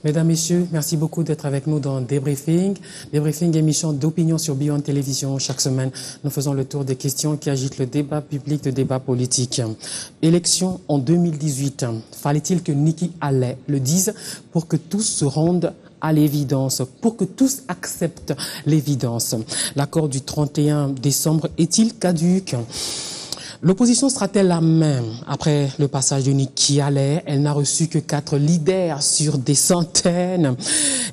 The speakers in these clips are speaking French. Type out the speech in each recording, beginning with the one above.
Mesdames, Messieurs, merci beaucoup d'être avec nous dans Débriefing. Débriefing, émission d'opinion sur Beyond Télévision. Chaque semaine, nous faisons le tour des questions qui agitent le débat public, le débat politique. Élection en 2018. Fallait-il que Nikki Haley le dise pour que tous se rendent à l'évidence, pour que tous acceptent l'évidence? L'accord du 31 décembre est-il caduc? L'opposition sera-t-elle la même après le passage de Nikki Haley? Elle n'a reçu que 4 leaders sur des centaines.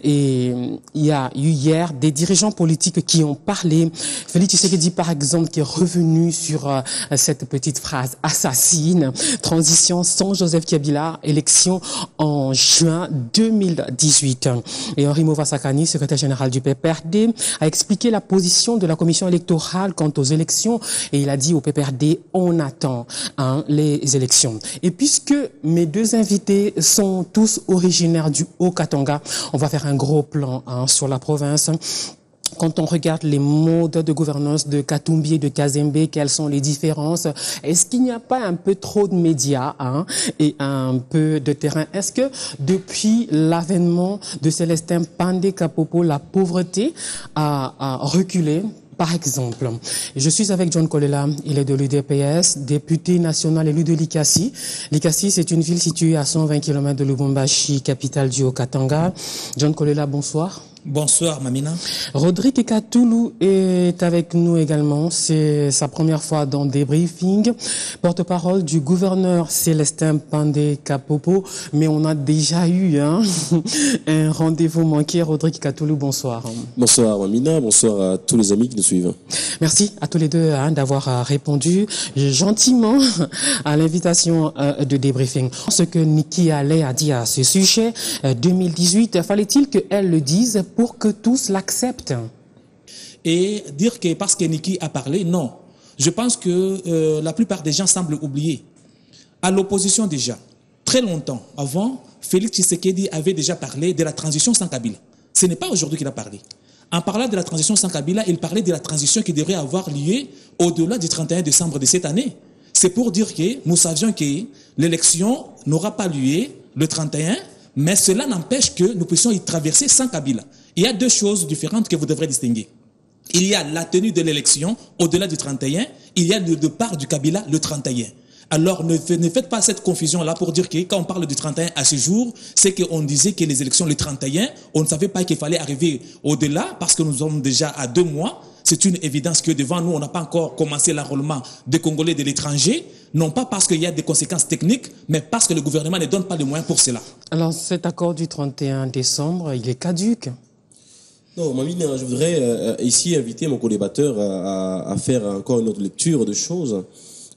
Et il y a eu hier des dirigeants politiques qui ont parlé. Félix Tshisekedi, par exemple, qui est revenu sur cette petite phrase assassine. Transition sans Joseph Kabila, élection en juin 2018. Et Henri Mova-Sakani, secrétaire général du PPRD, a expliqué la position de la commission électorale quant aux élections. Et il a dit au PPRD, on attend les élections. Et puisque mes deux invités sont tous originaires du Haut-Katanga, on va faire un gros plan sur la province. Quand on regarde les modes de gouvernance de Katumbi et de Kazembe, quelles sont les différences? Est-ce qu'il n'y a pas un peu trop de médias et un peu de terrain? Est-ce que depuis l'avènement de Célestin Pandé Kapopo, la pauvreté a reculé? Par exemple, je suis avec John Kolela, il est de l'UDPS, député national élu de Likasi. Likasi, c'est une ville située à 120 km de Lubumbashi, capitale du Haut-Katanga. John Kolela, bonsoir. Bonsoir, Mamina. Rodrigue Katoulou est avec nous également. C'est sa première fois dans Débriefing. Porte-parole du gouverneur Célestin Pandé Kapopo. Mais on a déjà eu un rendez-vous manqué. Rodrigue Katoulou, bonsoir. Bonsoir, Mamina. Bonsoir à tous les amis qui nous suivent. Merci à tous les deux d'avoir répondu gentiment à l'invitation de Débriefing. Ce que Nikki Haley a dit à ce sujet, 2018, fallait-il qu'elle le dise pour que tous l'acceptent? Et dire que parce que Nikki a parlé, non. Je pense que la plupart des gens semblent oublier. À l'opposition déjà, très longtemps avant, Félix Tshisekedi avait déjà parlé de la transition sans Kabila. Ce n'est pas aujourd'hui qu'il a parlé. En parlant de la transition sans Kabila, il parlait de la transition qui devrait avoir lieu au-delà du 31 décembre de cette année. C'est pour dire que nous savions que l'élection n'aura pas lieu le 31, mais cela n'empêche que nous puissions y traverser sans Kabila. Il y a deux choses différentes que vous devrez distinguer. Il y a la tenue de l'élection au-delà du 31, il y a le départ du Kabila le 31. Alors ne faites pas cette confusion-là pour dire que quand on parle du 31 à ce jour, c'est qu'on disait que les élections le 31, on ne savait pas qu'il fallait arriver au-delà parce que nous sommes déjà à 2 mois. C'est une évidence que devant nous, on n'a pas encore commencé l'enrôlement des Congolais de l'étranger, non pas parce qu'il y a des conséquences techniques, mais parce que le gouvernement ne donne pas les moyens pour cela. Alors cet accord du 31 décembre, il est caduc? Non, Mamina, je voudrais ici inviter mon co-débatteur à faire encore une autre lecture de choses.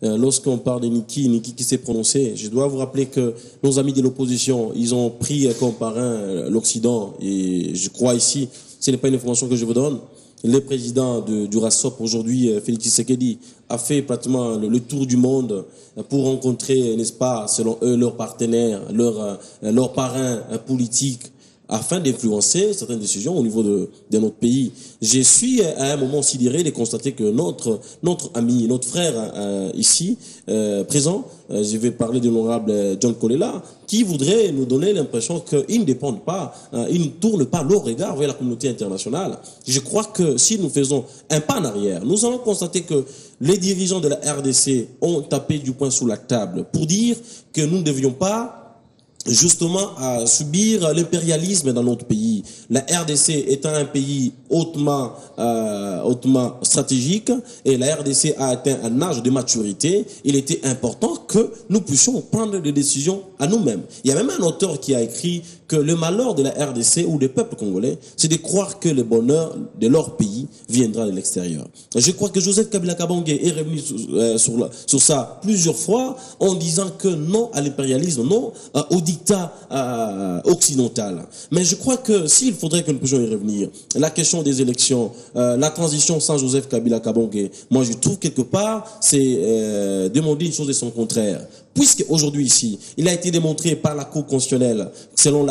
Lorsqu'on parle de Nikki qui s'est prononcé, je dois vous rappeler que nos amis de l'opposition, ils ont pris comme parrain l'Occident, et je crois ici, ce n'est pas une information que je vous donne, le président du RASOP aujourd'hui, Félix Tshisekedi, a fait pratiquement le tour du monde pour rencontrer, n'est-ce pas, selon eux, leurs partenaires, leurs parrains politiques, afin d'influencer certaines décisions au niveau de notre pays. Je suis à un moment sidéré de constater que notre ami, notre frère ici, présent, je vais parler de l'honorable John Kolela, qui voudrait nous donner l'impression qu'ils ne dépendent pas, ils ne tournent pas leur regard vers la communauté internationale. Je crois que si nous faisons un pas en arrière, nous allons constater que les dirigeants de la RDC ont tapé du poing sous la table pour dire que nous ne devions pas justement à subir l'impérialisme dans notre pays. La RDC étant un pays hautement stratégique, et la RDC a atteint un âge de maturité, il était important que nous puissions prendre des décisions à nous-mêmes. Il y a même un auteur qui a écrit que le malheur de la RDC ou des peuples congolais, c'est de croire que le bonheur de leur pays viendra de l'extérieur. Je crois que Joseph Kabila Kabange est revenu sur ça plusieurs fois en disant que non à l'impérialisme, non au dictat occidental. Mais je crois que s'il faudrait que nous puissions y revenir, la question des élections, la transition sans Joseph Kabila Kabange, moi je trouve quelque part c'est demander une chose et son contraire. Puisque aujourd'hui ici, il a été démontré par la Cour constitutionnelle, selon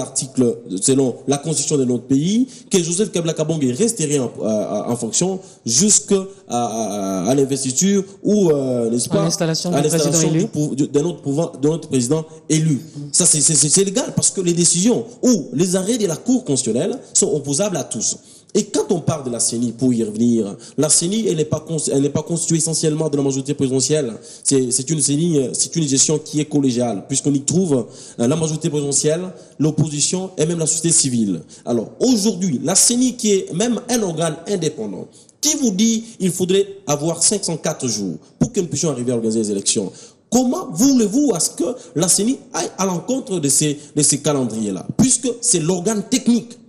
selon la constitution de notre pays, que Joseph Kabila Kabange resterait en fonction jusqu'à l'investiture ou, n'est-ce pas, à l'installation de notre président élu. De notre président élu. Ça, c'est c'est légal parce que les décisions ou les arrêts de la Cour constitutionnelle sont opposables à tous. Et quand on parle de la CENI, pour y revenir, la CENI, elle n'est pas constituée essentiellement de la majorité présidentielle. C'est une CENI, c'est une gestion qui est collégiale, puisqu'on y trouve la majorité présidentielle, l'opposition et même la société civile. Alors, aujourd'hui, la CENI, qui est même un organe indépendant, qui vous dit il faudrait avoir 504 jours pour que nous puissions arriver à organiser les élections? Comment voulez-vous à ce que la CENI aille à l'encontre de ces calendriers-là? Puisque c'est l'organe technique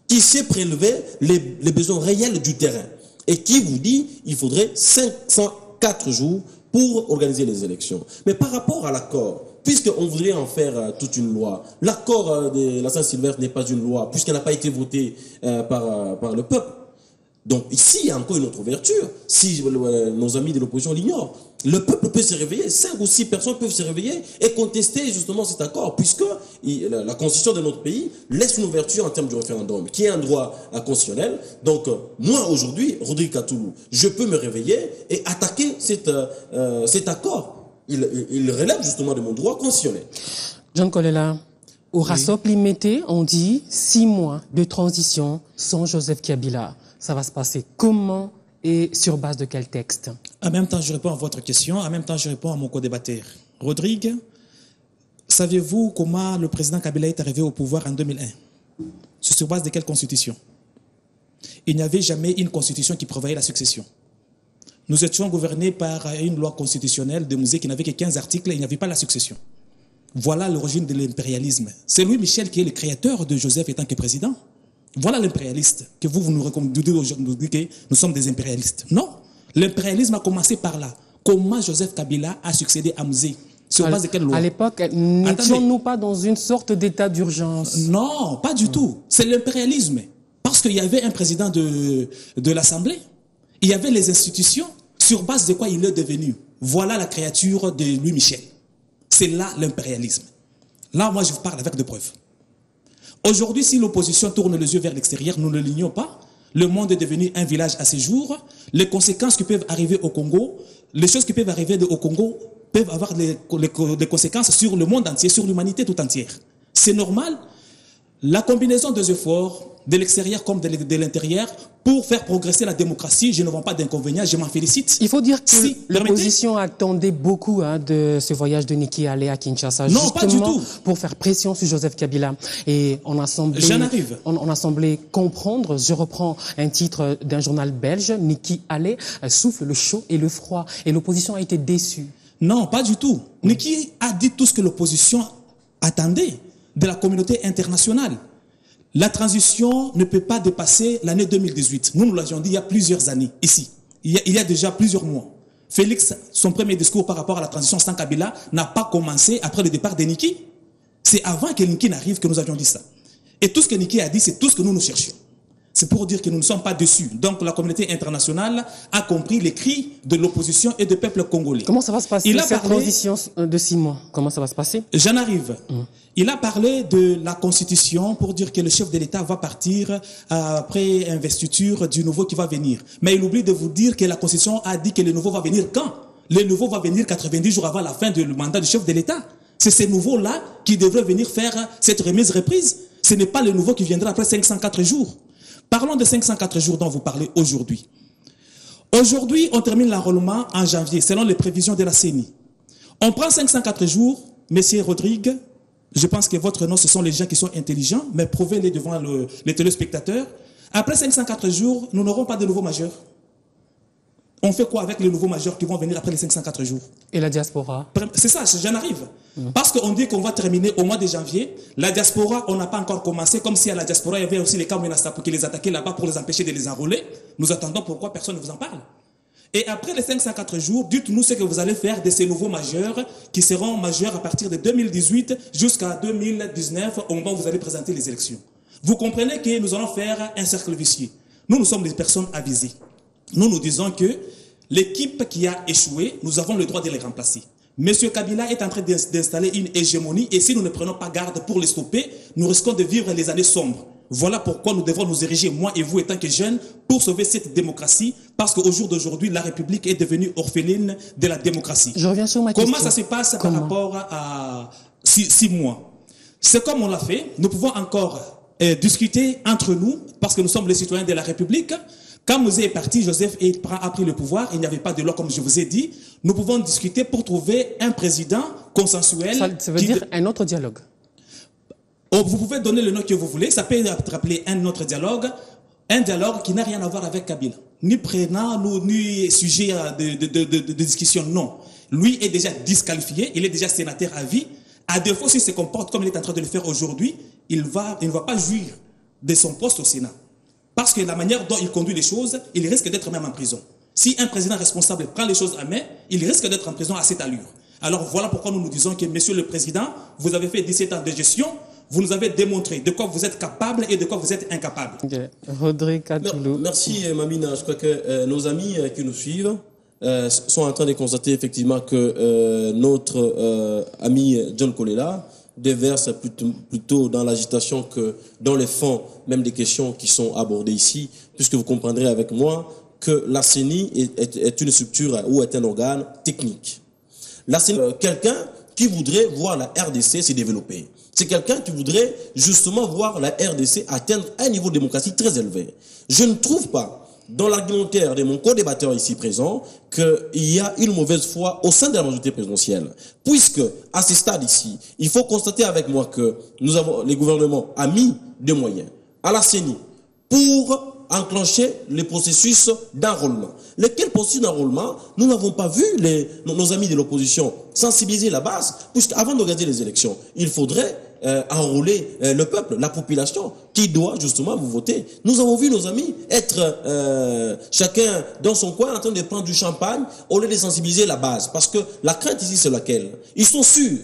qui sait prélever les besoins réels du terrain et qui vous dit il faudrait 504 jours pour organiser les élections. Mais par rapport à l'accord, puisqu'on voudrait en faire toute une loi, l'accord de la Saint-Sylvestre n'est pas une loi, puisqu'elle n'a pas été votée par le peuple. Donc ici, il y a encore une autre ouverture, si nos amis de l'opposition l'ignorent. Le peuple peut se réveiller, 5 ou 6 personnes peuvent se réveiller et contester justement cet accord, puisque la constitution de notre pays laisse une ouverture en termes du référendum, qui est un droit constitutionnel. Donc moi aujourd'hui, Rodrigue Katoulou, je peux me réveiller et attaquer cet accord. Il relève justement de mon droit constitutionnel. John Kolela, au RASOP Limité, on dit 6 mois de transition sans Joseph Kabila. Ça va se passer comment et sur base de quel texte? En même temps, je réponds à votre question. En même temps, je réponds à mon co-débatteur. Rodrigue, savez-vous comment le président Kabila est arrivé au pouvoir en 2001? Sur base de quelle constitution? Il n'y avait jamais une constitution qui prévoyait la succession. Nous étions gouvernés par une loi constitutionnelle de Musée qui n'avait que 15 articles et il n'y avait pas la succession. Voilà l'origine de l'impérialisme. C'est Louis Michel qui est le créateur de Joseph étant que président. Voilà l'impérialiste, que vous nous recommandez aujourd'hui que nous sommes des impérialistes. Non, l'impérialisme a commencé par là. Comment Joseph Kabila a succédé à Musée? Sur base de quelle loi? À l'époque, n'étions-nous pas dans une sorte d'état d'urgence? Non, pas du tout. C'est l'impérialisme. Parce qu'il y avait un président de l'Assemblée, il y avait les institutions, sur base de quoi il est devenu. Voilà la créature de Louis Michel. C'est là l'impérialisme. Là, moi, je vous parle avec des preuves. Aujourd'hui, si l'opposition tourne les yeux vers l'extérieur, nous ne l'ignorons pas. Le monde est devenu un village à ses jours. Les conséquences qui peuvent arriver au Congo, les choses qui peuvent arriver au Congo peuvent avoir des conséquences sur le monde entier, sur l'humanité tout entière. C'est normal. La combinaison des efforts de l'extérieur comme de l'intérieur pour faire progresser la démocratie, je ne vois pas d'inconvénient, je m'en félicite. Il faut dire que l'opposition attendait beaucoup de ce voyage de Niki Halé à Kinshasa, non, pas du tout, pour faire pression sur Joseph Kabila. Et on a semblé comprendre, je reprends un titre d'un journal belge, Niki Halé souffle le chaud et le froid. Et l'opposition a été déçue. Non, pas du tout. Niki a dit tout ce que l'opposition attendait de la communauté internationale. La transition ne peut pas dépasser l'année 2018. Nous l'avions dit il y a plusieurs années, ici. Il y a déjà plusieurs mois. Félix, son premier discours par rapport à la transition sans Kabila n'a pas commencé après le départ de Niki. C'est avant que Niki n'arrive que nous avions dit ça. Et tout ce que Niki a dit, c'est tout ce que nous cherchions. C'est pour dire que nous ne sommes pas dessus. Donc la communauté internationale a compris les cris de l'opposition et du peuple congolais. Comment ça va se passer, cette transition de 6 mois? Comment ça va se passer? J'en arrive. Il a parlé de la Constitution pour dire que le chef de l'État va partir après investiture du nouveau qui va venir. Mais il oublie de vous dire que la Constitution a dit que le nouveau va venir quand? Le nouveau va venir 90 jours avant la fin du mandat du chef de l'État. C'est ce nouveau-là qui devrait venir faire cette remise reprise. Ce n'est pas le nouveau qui viendra après 504 jours. Parlons de 504 jours dont vous parlez aujourd'hui. Aujourd'hui, on termine l'enrôlement en janvier, selon les prévisions de la CENI. On prend 504 jours, Monsieur Rodrigue, je pense que votre nom, ce sont les gens qui sont intelligents, mais prouvez-les devant les téléspectateurs. Après 504 jours, nous n'aurons pas de nouveaux majeurs. On fait quoi avec les nouveaux majeurs qui vont venir après les 504 jours? Et la diaspora? C'est ça, j'en arrive. Parce qu'on dit qu'on va terminer au mois de janvier. La diaspora, on n'a pas encore commencé, comme si à la diaspora, il y avait aussi les Kamwenasta pour qui les attaquaient là-bas pour les empêcher de les enrôler. Nous attendons pourquoi personne ne vous en parle. Et après les 504 jours, dites-nous ce que vous allez faire de ces nouveaux majeurs qui seront majeurs à partir de 2018 jusqu'à 2019, au moment où vous allez présenter les élections. Vous comprenez que nous allons faire un cercle vicieux. Nous sommes des personnes avisées. Nous disons que l'équipe qui a échoué, nous avons le droit de les remplacer. Monsieur Kabila est en train d'installer une hégémonie et si nous ne prenons pas garde pour les stopper, nous risquons de vivre les années sombres. Voilà pourquoi nous devons nous ériger, moi et vous étant que jeunes, pour sauver cette démocratie, parce qu'au jour d'aujourd'hui, la République est devenue orpheline de la démocratie. Je reviens sur ma question. Comment ça se passe par rapport à 6 mois? C'est comme on l'a fait. Nous pouvons encore discuter entre nous, parce que nous sommes les citoyens de la République. Quand Moïse est parti, Joseph a pris le pouvoir, il n'y avait pas de loi comme je vous ai dit. Nous pouvons discuter pour trouver un président consensuel. Ça veut dire un autre dialogue. Oh, vous pouvez donner le nom que vous voulez, ça peut être appelé un autre dialogue. Un dialogue qui n'a rien à voir avec Kabila. Ni prénom, ni sujet de discussion, non. Lui est déjà disqualifié, il est déjà sénateur à vie. À défaut, s'il se comporte comme il est en train de le faire aujourd'hui, il ne va pas jouir de son poste au Sénat. Parce que la manière dont il conduit les choses, il risque d'être même en prison. Si un président responsable prend les choses à main, il risque d'être en prison à cette allure. Alors voilà pourquoi nous disons que, monsieur le président, vous avez fait 17 ans de gestion, vous nous avez démontré de quoi vous êtes capable et de quoi vous êtes incapable. Okay. Rodrigue Katoulou. Merci Mamina. Je crois que nos amis qui nous suivent sont en train de constater effectivement que notre ami John Kolela déverse plutôt dans l'agitation que dans les fonds, même des questions qui sont abordées ici, puisque vous comprendrez avec moi que la CENI est une structure ou est un organe technique. La CENI, quelqu'un qui voudrait voir la RDC se développer. C'est quelqu'un qui voudrait justement voir la RDC atteindre un niveau de démocratie très élevé. Je ne trouve pas, dans l'argumentaire de mon co-débatteur ici présent, qu'il y a une mauvaise foi au sein de la majorité présidentielle. Puisque, à ce stade ici, il faut constater avec moi que les gouvernements ont mis des moyens à la CENI pour enclencher les processus d'enrôlement. Lesquels processus d'enrôlement, nous n'avons pas vu nos amis de l'opposition sensibiliser la base, puisqu'avant d'organiser les élections, il faudrait enrôler le peuple, la population, qui doit justement vous voter. Nous avons vu nos amis être chacun dans son coin en train de prendre du champagne au lieu de sensibiliser la base. Parce que la crainte ici, c'est laquelle? Ils sont sûrs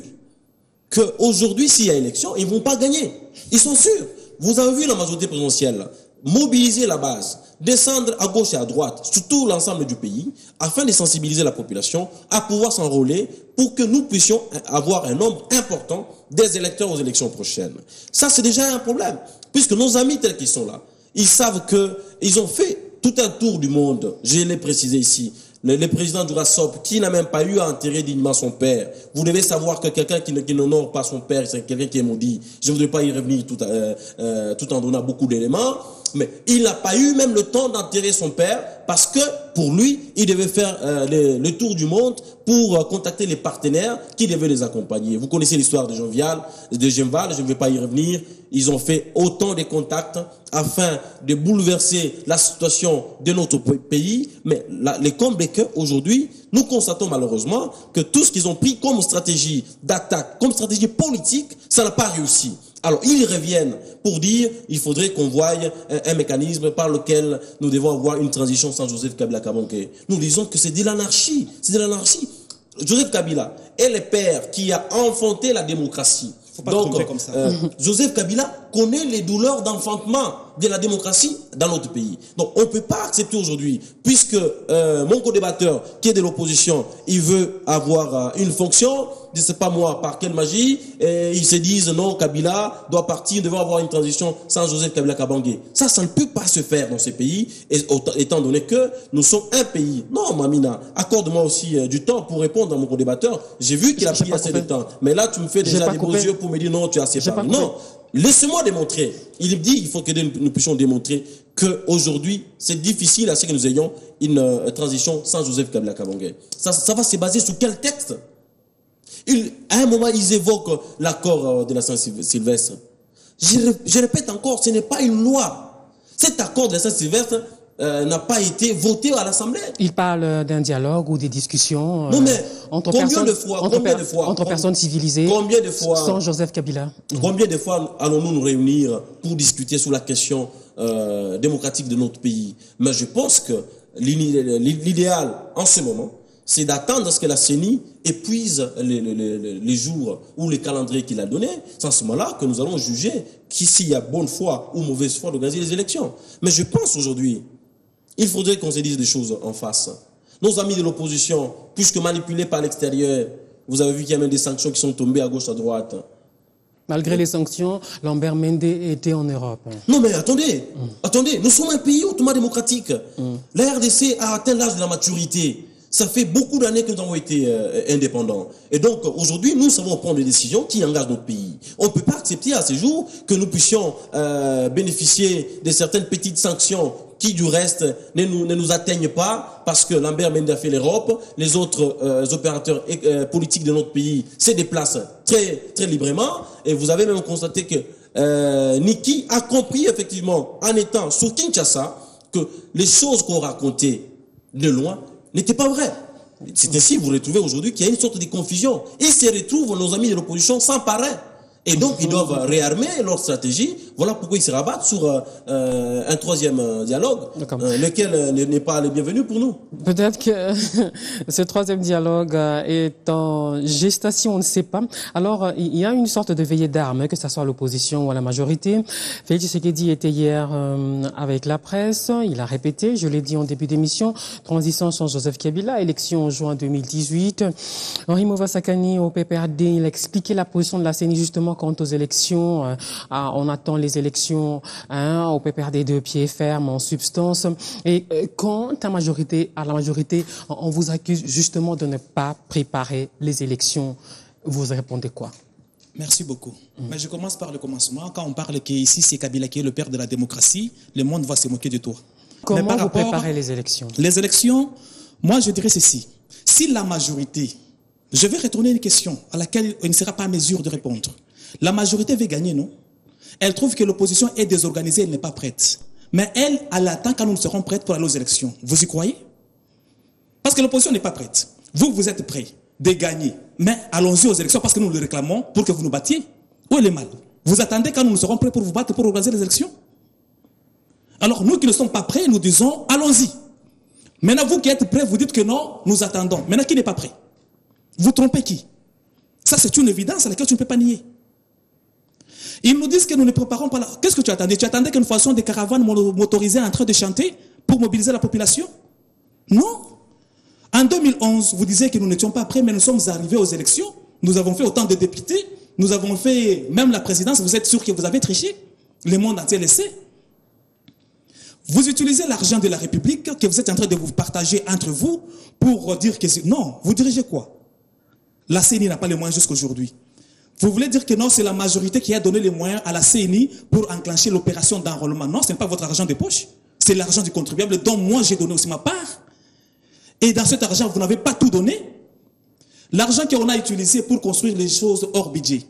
qu'aujourd'hui, s'il y a élection, ils ne vont pas gagner. Ils sont sûrs. Vous avez vu la majorité présidentielle mobiliser la base, descendre à gauche et à droite, sur tout l'ensemble du pays, afin de sensibiliser la population à pouvoir s'enrôler pour que nous puissions avoir un nombre important des électeurs aux élections prochaines. Ça, c'est déjà un problème, puisque nos amis tels qu'ils sont là, ils savent qu'ils ont fait tout un tour du monde, je l'ai précisé ici. Le président du RASOP, qui n'a même pas eu à enterrer dignement son père. Vous devez savoir que quelqu'un qui n'honore pas son père, c'est quelqu'un qui est maudit. Je ne voudrais pas y revenir tout en donnant beaucoup d'éléments. Mais il n'a pas eu même le temps d'enterrer son père parce que, pour lui, il devait faire le tour du monde pour contacter les partenaires qui devaient les accompagner. Vous connaissez l'histoire de Genval, je ne vais pas y revenir. Ils ont fait autant de contacts afin de bouleverser la situation de notre pays. Mais les combles est qu'aujourd'hui, nous constatons malheureusement que tout ce qu'ils ont pris comme stratégie d'attaque, comme stratégie politique, ça n'a pas réussi. Alors, ils reviennent pour dire il faudrait qu'on voie un mécanisme par lequel nous devons avoir une transition sans Joseph Kabila Kabange. Nous disons que c'est de l'anarchie. C'est de l'anarchie. Joseph Kabila est le père qui a enfanté la démocratie. Faut pas tromper comme ça. Joseph Kabila connaît les douleurs d'enfantement de la démocratie dans notre pays. Donc, on ne peut pas accepter aujourd'hui, puisque mon co-débatteur, qui est de l'opposition, il veut avoir une fonction, je ne sais pas moi par quelle magie, et ils se disent non, Kabila doit partir, devons avoir une transition sans Joseph Kabila Kabange. Ça ne peut pas se faire dans ces pays, étant donné que nous sommes un pays. Non, Mamina, accorde-moi aussi du temps pour répondre à mon co-débatteur. J'ai vu qu'il a pris assez de temps. Mais là, tu me fais déjà des beaux yeux pour me dire non, tu as assez parlé. Non, laissez-moi démontrer. Il dit, il faut que nous puissions démontrer qu'aujourd'hui, c'est difficile à ce que nous ayons une transition sans Joseph Kabila Kabange. Ça va se baser sur quel texte? À un moment, ils évoquent l'accord de la Saint-Sylvestre. Je répète encore, ce n'est pas une loi. Cet accord de la Saint-Sylvestre n'a pas été voté à l'Assemblée. Il parle d'un dialogue ou des discussions non, mais entre personnes civilisées, combien de fois, sans Joseph Kabila. Combien de fois allons-nous nous réunir pour discuter sur la question démocratique de notre pays? Mais je pense que l'idéal en ce moment, c'est d'attendre à ce que la CENI épuise les jours ou les calendriers qu'il a donnés. C'est à ce moment-là que nous allons juger s'il y a bonne foi ou mauvaise foi d'organiser les élections. Mais je pense aujourd'hui, il faudrait qu'on se dise des choses en face. Nos amis de l'opposition, puisque manipulés par l'extérieur, vous avez vu qu'il y a même des sanctions qui sont tombées à gauche, à droite. Malgré les sanctions, Lambert Mende était en Europe. Non mais attendez, nous sommes un pays hautement démocratique. La RDC a atteint l'âge de la maturité. Ça fait beaucoup d'années que nous avons été indépendants. Et donc, aujourd'hui, nous savons prendre des décisions qui engagent notre pays. On ne peut pas accepter accepter à ce jour que nous puissions bénéficier de certaines petites sanctions qui, du reste, ne nous atteignent pas, parce que Lambert Mende a fait l'Europe, les autres opérateurs politiques de notre pays se déplacent très, très librement, et vous avez même constaté que Niki a compris, effectivement, en étant sur Kinshasa, que les choses qu'on racontait de loin n'étaient pas vraies. C'est ainsi que vous retrouvez aujourd'hui qu'il y a une sorte de confusion. Et se retrouvent nos amis de l'opposition s'emparer. Et donc, ils doivent réarmer leur stratégie. Voilà pourquoi ils se rabattent sur un troisième dialogue, lequel n'est pas le bienvenu pour nous. Peut-être que ce troisième dialogue est en gestation, on ne sait pas. Alors, il y a une sorte de veillée d'armes, que ce soit à l'opposition ou à la majorité. Félix Tshisekedi était hier avec la presse. Il a répété, je l'ai dit en début d'émission, transition sans Joseph Kabila, élection en juin 2018. Henri Mova-Sakani au PPRD, il a expliqué la position de la CENI justement quant aux élections. On attend les élections au PPRD de pied ferme en substance. Et quand à la majorité, on vous accuse justement de ne pas préparer les élections, vous répondez quoi? Merci beaucoup. Mais je commence par le commencement. Quand on parle qu'ici c'est Kabila qui est le père de la démocratie, le monde va se moquer de toi. Comment vous préparez les élections? Les élections, moi je dirais ceci. Si la majorité, je vais retourner une question à laquelle il ne sera pas à mesure de répondre. La majorité veut gagner, non? Elle trouve que l'opposition est désorganisée, elle n'est pas prête. Mais elle attend quand nous serons prêts pour aller aux élections. Vous y croyez? Parce que l'opposition n'est pas prête. Vous êtes prêts de gagner. Mais allons-y aux élections parce que nous le réclamons pour que vous nous battiez. Où est le mal? Vous attendez quand nous serons prêts pour vous battre, pour organiser les élections? Alors nous qui ne sommes pas prêts, nous disons allons-y. Maintenant vous qui êtes prêts, vous dites que non, nous attendons. Maintenant qui n'est pas prêt? Vous trompez qui? Ça c'est une évidence à laquelle tu ne peux pas nier. Ils nous disent que nous ne préparons pas là. Qu'est-ce que tu attendais? Tu attendais que nous fassions des caravanes motorisées en train de chanter pour mobiliser la population? Non. En 2011, vous disiez que nous n'étions pas prêts, mais nous sommes arrivés aux élections. Nous avons fait autant de députés. Nous avons fait même la présidence. Vous êtes sûr que vous avez triché? Le monde entier le sait. Vous utilisez l'argent de la République que vous êtes en train de vous partager entre vous pour dire que... Non, vous dirigez quoi? La CENI n'a pas les moyens jusqu'aujourd'hui. Vous voulez dire que non, c'est la majorité qui a donné les moyens à la CENI pour enclencher l'opération d'enrôlement. Non, ce n'est pas votre argent de poche. C'est l'argent du contribuable dont moi j'ai donné aussi ma part. Et dans cet argent, vous n'avez pas tout donné. L'argent qu'on a utilisé pour construire les choses hors budget.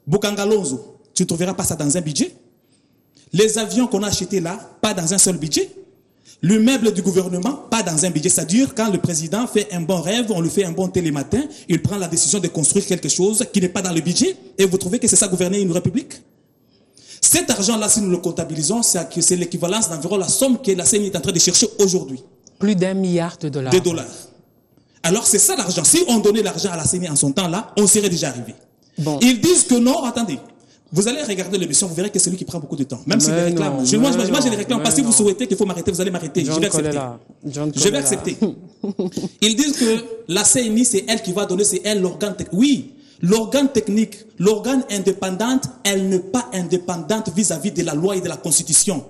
Bukangalonzo, tu ne trouveras pas ça dans un budget. Les avions qu'on a achetés là, pas dans un seul budget. Le meuble du gouvernement, pas dans un budget. C'est-à-dire, quand le président fait un bon rêve, on lui fait un bon télématin, il prend la décision de construire quelque chose qui n'est pas dans le budget, et vous trouvez que c'est ça gouverner une république? Cet argent-là, si nous le comptabilisons, c'est l'équivalence d'environ la somme que la CENI est en train de chercher aujourd'hui. Plus d'1 milliard de dollars. Alors, c'est ça l'argent. Si on donnait l'argent à la CENI en son temps-là, on serait déjà arrivé. Bon. Ils disent que non, attendez. Vous allez regarder l'émission, vous verrez que c'est lui qui prend beaucoup de temps. Même s'il les réclame. Moi, je les réclame pas. Si vous souhaitez qu'il faut m'arrêter, vous allez m'arrêter. Je vais accepter. Je vais accepter. Ils disent que la CENI, c'est elle qui va donner, c'est elle l'organe technique. Oui, l'organe technique, l'organe indépendante, elle n'est pas indépendante vis-à-vis de la loi et de la Constitution.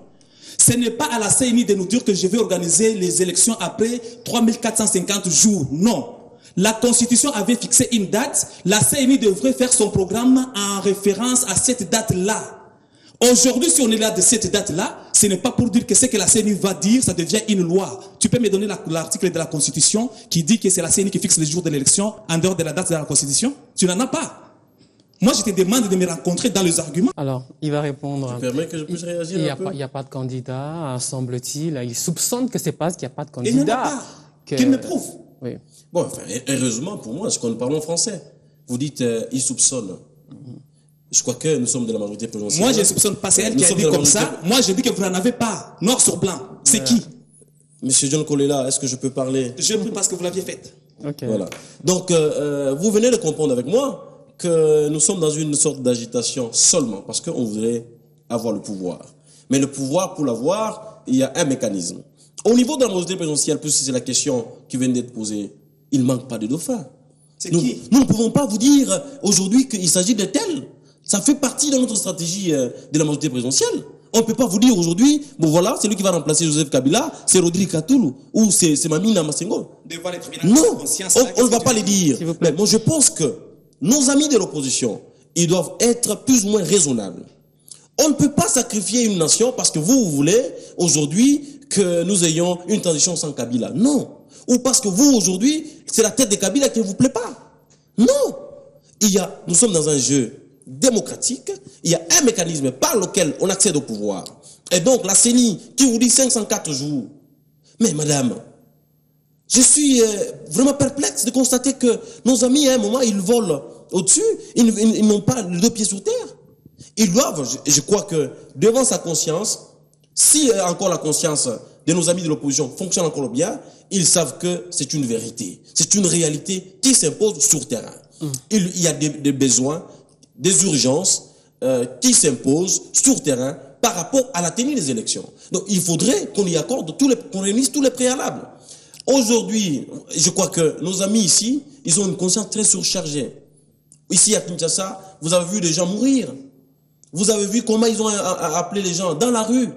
Ce n'est pas à la CENI de nous dire que je vais organiser les élections après 3450 jours. Non. La Constitution avait fixé une date. La CENI devrait faire son programme en référence à cette date-là. Aujourd'hui, si on est là de cette date-là, ce n'est pas pour dire que ce que la CENI va dire, ça devient une loi. Tu peux me donner l'article de la Constitution qui dit que c'est la CENI qui fixe les jours de l'élection en dehors de la date de la Constitution? Tu n'en as pas. Moi, je te demande de me rencontrer dans les arguments. Alors, il va répondre. Tu permets que je puisse réagir un peu? Il n'y a pas de candidat, semble-t-il. Il soupçonne que c'est parce qu'il n'y a pas de candidat. Il n'y en a pas. Qu'il me prouve. Oui. Bon, enfin, heureusement pour moi, parce que nous parlons français. Vous dites, il soupçonne. Je crois que nous sommes de la majorité présidentielle. Moi, je ne soupçonne pas. C'est elle qui a dit comme ça. Moi, je dis que vous n'en avez pas. Noir sur blanc. C'est qui? Monsieur John Kolela, est-ce que je peux parler? Je peux parce que vous l'aviez fait. Okay. Voilà. Donc, vous venez de comprendre avec moi que nous sommes dans une sorte d'agitation seulement parce qu'on voudrait avoir le pouvoir. Mais le pouvoir, pour l'avoir, il y a un mécanisme. Au niveau de la majorité présidentielle, puisque c'est la question qui vient d'être posée, il ne manque pas de dauphin. Nous ne pouvons pas vous dire aujourd'hui qu'il s'agit de tel. Ça fait partie de notre stratégie de la majorité présidentielle. On ne peut pas vous dire aujourd'hui, bon voilà, c'est lui qui va remplacer Joseph Kabila, c'est Rodrigue Katoulou, ou c'est Mamina Massengo. Non, on ne va pas les dire. Mais moi je pense que nos amis de l'opposition ils doivent être plus ou moins raisonnables. On ne peut pas sacrifier une nation parce que vous voulez aujourd'hui que nous ayons une transition sans Kabila. Non. Ou parce que vous aujourd'hui, c'est la tête de Kabila qui ne vous plaît pas. Non. Nous sommes dans un jeu démocratique. Il y a un mécanisme par lequel on accède au pouvoir. Et donc la CENI qui vous dit 504 jours. Mais madame, je suis vraiment perplexe de constater que nos amis, à un moment, ils volent au-dessus. Ils n'ont pas les deux pieds sur terre. Ils doivent, je crois que devant sa conscience, si encore la conscience de nos amis de l'opposition fonctionne encore bien, ils savent que c'est une vérité. C'est une réalité qui s'impose sur terrain. Il y a des besoins, des urgences qui s'imposent sur terrain par rapport à la tenue des élections. Donc il faudrait qu'on y accorde qu'on réunisse tous les préalables. Aujourd'hui, je crois que nos amis ici, ils ont une conscience très surchargée. Ici à Kinshasa, vous avez vu des gens mourir. Vous avez vu comment ils ont appelé les gens dans la rue,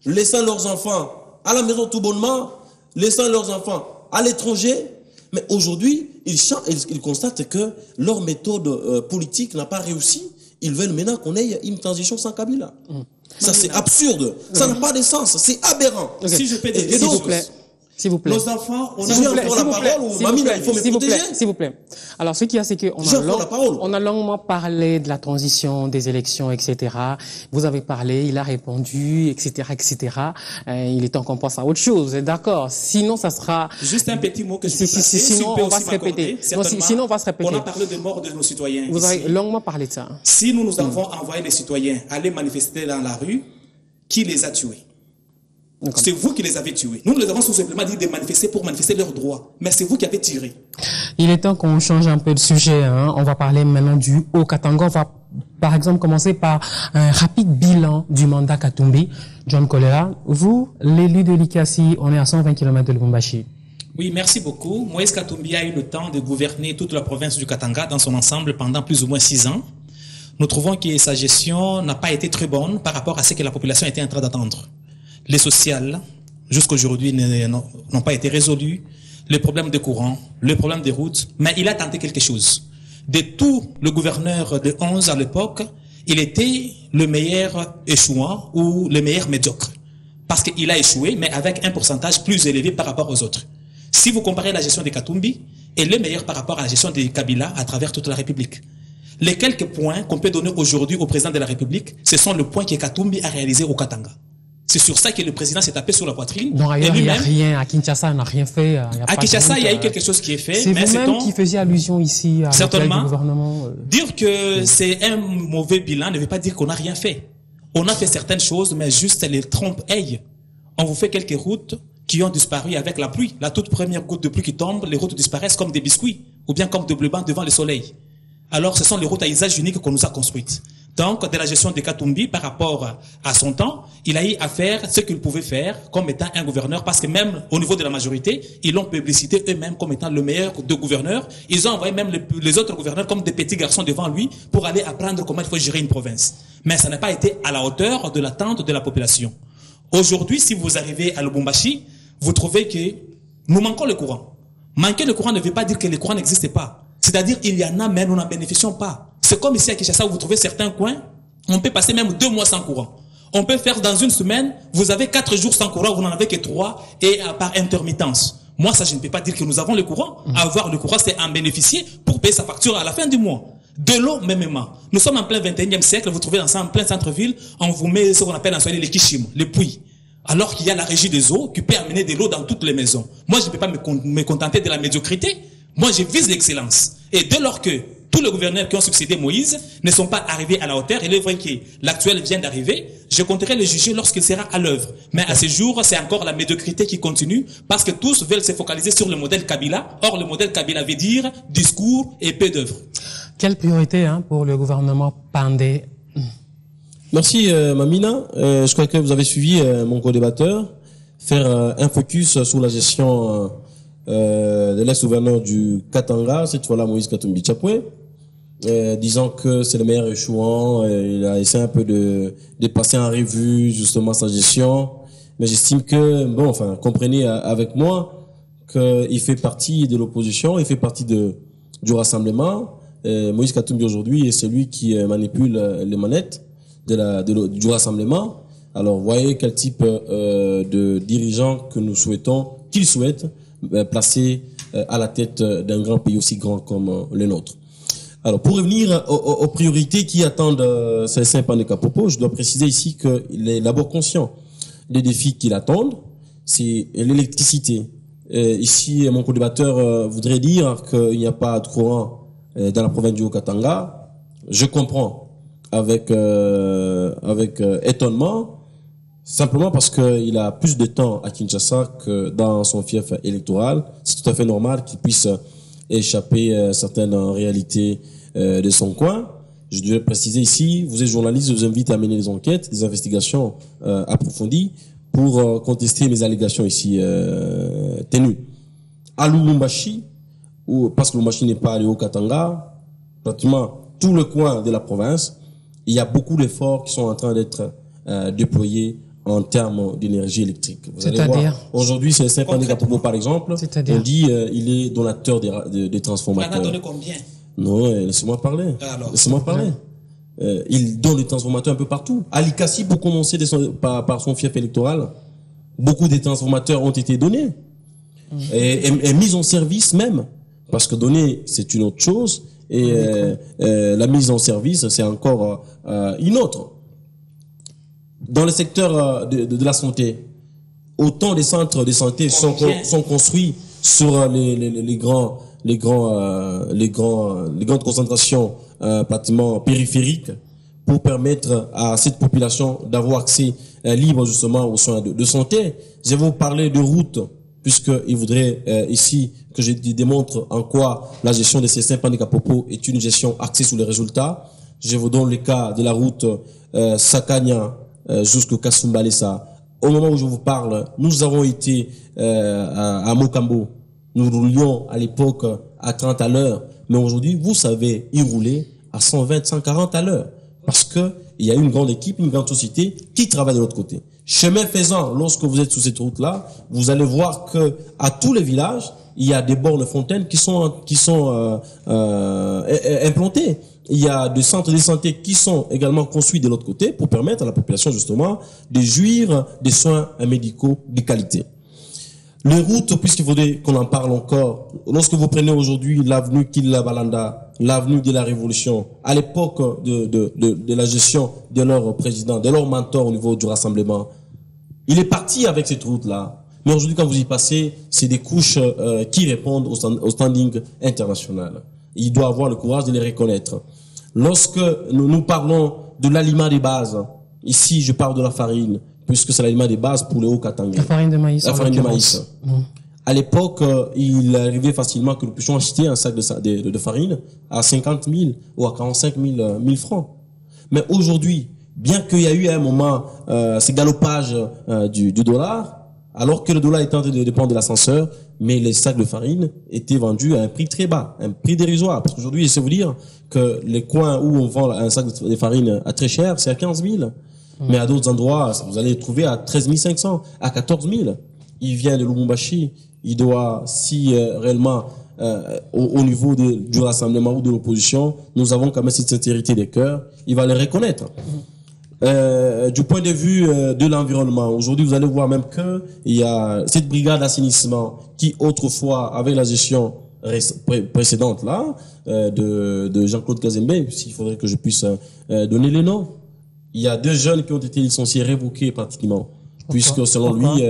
laissant leurs enfants à la maison tout bonnement, laissant leurs enfants à l'étranger. Mais aujourd'hui, ils constatent que leur méthode politique n'a pas réussi. Ils veulent maintenant qu'on ait une transition sans Kabila. Ça, c'est absurde. Ça n'a pas de sens. C'est aberrant. Okay. Si je peux dire, s'il vous plaît. S'il vous plaît. Nos enfants, on a encore la parole ou Mamina, il faut me protéger. S'il vous plaît. Alors, ce qu'il y a, c'est qu'on a longuement parlé de la transition, des élections, etc. Vous avez parlé, il a répondu, etc., etc. Il est temps qu'on passe à autre chose, d'accord? Sinon, ça sera... Juste un petit mot que je peux passer. Sinon, on va se répéter. Sinon, on va se répéter. On a parlé de mort de nos citoyens. Vous avez longuement parlé de ça. Si nous avons envoyé les citoyens aller manifester dans la rue, qui les a tués? C'est vous qui les avez tués. Nous les avons tout simplement dit de manifester pour manifester leurs droits. Mais c'est vous qui avez tiré. Il est temps qu'on change un peu de sujet. On va parler maintenant du Haut-Katanga. On va, par exemple, commencer par un rapide bilan du mandat Katumbi. John Kolera, vous, l'élu de l'Ikasi, on est à 120 km de Lubumbashi. Oui, merci beaucoup. Moïse Katumbi a eu le temps de gouverner toute la province du Katanga dans son ensemble pendant plus ou moins 6 ans. Nous trouvons que sa gestion n'a pas été très bonne par rapport à ce que la population était en train d'attendre. Les sociales, jusqu'à aujourd'hui, n'ont pas été résolus. Les problèmes de courant, le problème des routes. Mais il a tenté quelque chose. De tout le gouverneur de 11 à l'époque, il était le meilleur échouant ou le meilleur médiocre. Parce qu'il a échoué, mais avec un pourcentage plus élevé par rapport aux autres. Si vous comparez la gestion de Katumbi, elle est meilleure par rapport à la gestion de Kabila à travers toute la République. Les quelques points qu'on peut donner aujourd'hui au président de la République, ce sont les points que Katumbi a réalisés au Katanga. C'est sur ça que le président s'est tapé sur la poitrine. Donc ailleurs, il n'y a rien. À Kinshasa, on n'a rien fait. À Kinshasa, il y a eu quelque chose qui est fait. C'est vous-même qui faisiez allusion ici à certainement, du gouvernement. Dire que c'est un mauvais bilan ne veut pas dire qu'on n'a rien fait. On a fait certaines choses, mais juste les trompe-œil. On vous fait quelques routes qui ont disparu avec la pluie. La toute première goutte de pluie qui tombe, les routes disparaissent comme des biscuits ou bien comme de bleu blanc devant le soleil. Alors, ce sont les routes à usage unique qu'on nous a construites. Donc, de la gestion de Katumbi par rapport à son temps, il a eu à faire ce qu'il pouvait faire comme étant un gouverneur, parce que même au niveau de la majorité, ils l'ont publicité eux-mêmes comme étant le meilleur de gouverneurs. Ils ont envoyé même les autres gouverneurs comme des petits garçons devant lui pour aller apprendre comment il faut gérer une province. Mais ça n'a pas été à la hauteur de l'attente de la population. Aujourd'hui, si vous arrivez à Lubumbashi, vous trouvez que nous manquons le courant. Manquer le courant ne veut pas dire que le courant n'existe pas. C'est-à-dire, il y en a, mais nous n'en bénéficions pas. C'est comme ici à Kinshasa où vous trouvez certains coins, on peut passer même 2 mois sans courant. On peut faire dans une semaine, vous avez 4 jours sans courant, vous n'en avez que 3, et par intermittence. Moi, ça, je ne peux pas dire que nous avons le courant. Avoir le courant, c'est en bénéficier pour payer sa facture à la fin du mois. De l'eau, mêmement. Nous sommes en plein 21e siècle, vous trouvez dans ça, en plein centre-ville, on vous met ce qu'on appelle en Swahili les kishim, les puits. Alors qu'il y a la régie des eaux qui peut amener de l'eau dans toutes les maisons. Moi, je ne peux pas me contenter de la médiocrité. Moi, je vise l'excellence. Et dès lors que tous les gouverneurs qui ont succédé Moïse ne sont pas arrivés à la hauteur, il est vrai que l'actuel vient d'arriver, je compterai le juger lorsqu'il sera à l'œuvre. Mais à ce jour, c'est encore la médiocrité qui continue, parce que tous veulent se focaliser sur le modèle Kabila. Or, le modèle Kabila veut dire discours et peu d'œuvre. Quelle priorité pour le gouvernement Pandé? Merci Mamina. Je crois que vous avez suivi mon co-débatteur faire un focus sur la gestion de l'ex-gouverneur du Katanga, cette fois-là Moïse Katumbi Tchapoué, disant que c'est le meilleur échouant. Il a essayé un peu de passer en revue justement sa gestion, mais j'estime que, bon, enfin, comprenez avec moi qu'il fait partie de l'opposition, il fait partie du rassemblement. Moïse Katumbi aujourd'hui est celui qui manipule les manettes du rassemblement. Alors, voyez quel type de dirigeant que nous souhaitons, qu'il souhaite placer à la tête d'un grand pays aussi grand comme le nôtre. Alors, pour revenir aux priorités qui attendent Célestin Pandeka-Popo, je dois préciser ici qu'il est d'abord conscient des défis qui l'attendent. C'est l'électricité. Ici, mon co-débatteur voudrait dire qu'il n'y a pas de courant dans la province du Haut-Katanga. Je comprends avec étonnement, simplement parce qu'il a plus de temps à Kinshasa que dans son fief électoral. C'est tout à fait normal qu'il puisse échapper à certaines réalités de son coin. Je dois préciser ici, vous êtes journaliste, je vous invite à mener des enquêtes, des investigations approfondies pour contester mes allégations ici tenues. À Lubumbashi, parce que Lubumbashi n'est pas allé au Katanga, pratiquement tout le coin de la province, il y a beaucoup d'efforts qui sont en train d'être déployés en termes d'énergie électrique. Vous allez voir, aujourd'hui, c'est Célestin Pandeka-Popo, par exemple, on dit il est donateur des transformateurs. Il en a donné combien? Non, laissez-moi parler. Laissez-moi parler. Il donne des transformateurs un peu partout. À Likasi, pour commencer par son fief électoral, beaucoup de transformateurs ont été donnés et mis en service même. Parce que donner, c'est une autre chose et la mise en service, c'est encore une autre. Dans le secteur de la santé, autant des centres de santé sont construits sur les grandes concentrations pratiquement périphériques pour permettre à cette population d'avoir accès libre justement aux soins de santé. Je vais vous parler de routes, puisqu'il voudrait ici que je démontre en quoi la gestion de Célestin Pandeka-Popo est une gestion axée sur les résultats. Je vous donne le cas de la route Sakanya jusqu'au Kasumbalesa. Au moment où je vous parle, nous avons été à Mokambo. Nous roulions à l'époque à 30 à l'heure, mais aujourd'hui, vous savez y rouler à 120, 140 à l'heure, parce que il y a une grande équipe, une grande société qui travaille de l'autre côté. Chemin faisant, lorsque vous êtes sur cette route-là, vous allez voir que à tous les villages, il y a des bornes fontaines qui sont implantées. Il y a des centres de santé qui sont également construits de l'autre côté pour permettre à la population justement de jouir des soins médicaux de qualité. Les routes, puisqu'il faudrait qu'on en parle encore, lorsque vous prenez aujourd'hui l'avenue Killa Balanda, l'avenue de la Révolution, à l'époque de la gestion de leur président, de leur mentor au niveau du rassemblement, il est parti avec cette route-là. Mais aujourd'hui, quand vous y passez, c'est des couches qui répondent au standing international. Il doit avoir le courage de les reconnaître. Lorsque nous parlons de l'aliment de base, ici je parle de la farine, puisque c'est l'aliment de base pour le Haut-Katanga. La farine de maïs. La farine de maïs. À l'époque, il arrivait facilement que nous puissions acheter un sac de farine à 50 000 ou à 45 000 francs. Mais aujourd'hui, bien qu'il y a eu à un moment ce galopage du dollar, alors que le dollar était en train de dépendre de l'ascenseur, mais les sacs de farine étaient vendus à un prix très bas, un prix dérisoire. Parce qu'aujourd'hui, je sais vous dire que les coins où on vend un sac de farine à très cher, c'est à 15 000. Mais à d'autres endroits, vous allez le trouver à 13 500, à 14 000. Il vient de Lubumbashi. Il doit, si réellement, au niveau du rassemblement ou de l'opposition, nous avons quand même cette sincérité des cœurs, il va les reconnaître. Du point de vue de l'environnement, aujourd'hui vous allez voir même que il y a cette brigade d'assainissement qui autrefois avec la gestion précédente là de Jean-Claude Kazembe, s'il faudrait que je puisse donner les noms, il y a 2 jeunes qui ont été licenciés, révoqués pratiquement, puisque selon lui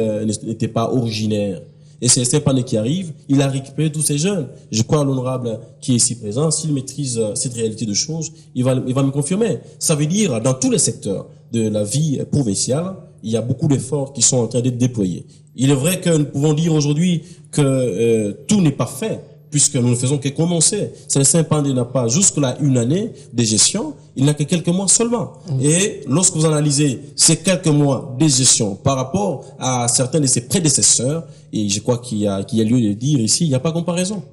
n'étaient pas originaires. Et c'est Stéphane qui arrive, il a récupéré tous ces jeunes. Je crois à l'honorable qui est ici présent, s'il maîtrise cette réalité de choses, il va me confirmer. Ça veut dire, dans tous les secteurs de la vie provinciale, il y a beaucoup d'efforts qui sont en train d'être déployés. Il est vrai que nous pouvons dire aujourd'hui que tout n'est pas fait, puisque nous ne faisons que commencer. Célestin Pandé n'a pas jusque-là une année de gestion, il n'a que quelques mois seulement. Et lorsque vous analysez ces quelques mois de gestion par rapport à certains de ses prédécesseurs, et je crois qu'il y a lieu de dire ici, il n'y a pas comparaison.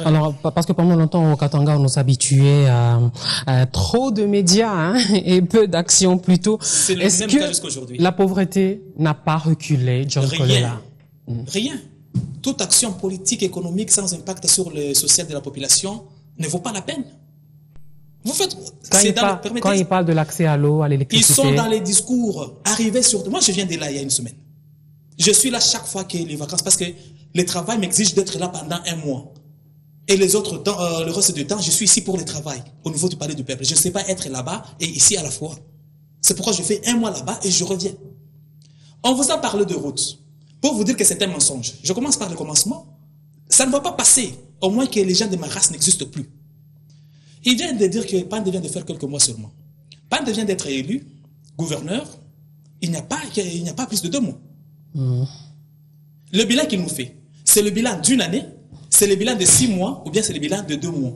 Alors, parce que pendant longtemps au Katanga, on nous habituait à trop de médias et peu d'actions plutôt. C'est le même cas jusqu'aujourd'hui. La pauvreté n'a pas reculé, John Kolela? Rien. Toute action politique, économique sans impact sur le social de la population ne vaut pas la peine. Vous faites... Quand ils parlent de l'accès à l'eau, à l'électricité... Ils sont dans les discours arrivés sur... Moi, je viens de là il y a une semaine. Je suis là chaque fois qu'il y a les vacances parce que le travail m'exige d'être là pendant 1 mois. Et les autres temps, le reste du temps, je suis ici pour le travail, au niveau du palais du peuple. Je ne sais pas être là-bas et ici à la fois. C'est pourquoi je fais 1 mois là-bas et je reviens. On vous a parlé de route. Pour vous dire que c'est un mensonge. Je commence par le commencement. Ça ne va pas passer, au moins que les gens de ma race n'existent plus. Il vient de dire que Pande vient de faire quelques mois seulement. Pande vient d'être élu gouverneur. Il n'y a pas plus de 2 mois. Le bilan qu'il nous fait, c'est le bilan d'1 année, c'est le bilan de 6 mois, ou bien c'est le bilan de 2 mois.